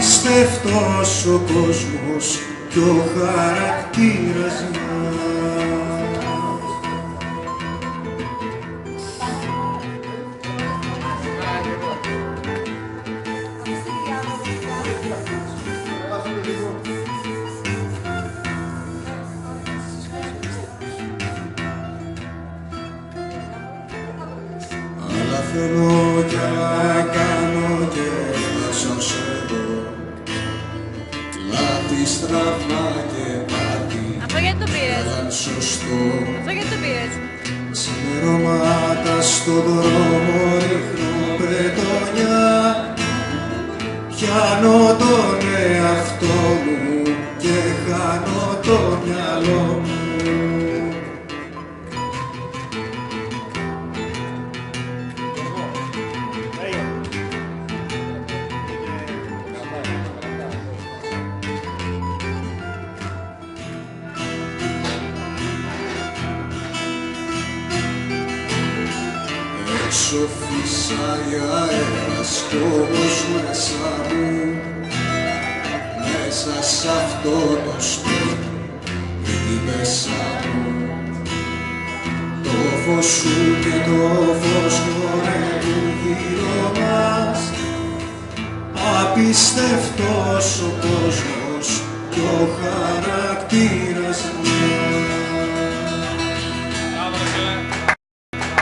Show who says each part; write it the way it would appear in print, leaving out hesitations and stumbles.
Speaker 1: Απίστευτος ο κόσμος κι ο χαρακτήρας μας. Αλλά θέλω κι άλλα κάνω και φτάσω σε εδώ. Λάθη, στραβά και πάτη.
Speaker 2: Αυτό γιατί το πήρες?
Speaker 1: Ήταν σωστό.
Speaker 2: Αυτό γιατί το πήρες?
Speaker 1: Ξημερώματα στον δρόμο ρίχνω πετονιά. Πιάνω τον εαυτό μου και χάνω το μυαλό μου. Έξω φυσάει αέρας κι όμως μέσα μου, μέσα σ' αυτό το σπίτι ή μέσα μου, το φως σου και το φως χορεύουν γύρω μας. Απίστευτος ο κόσμος κι ο χαρακτήρας μας.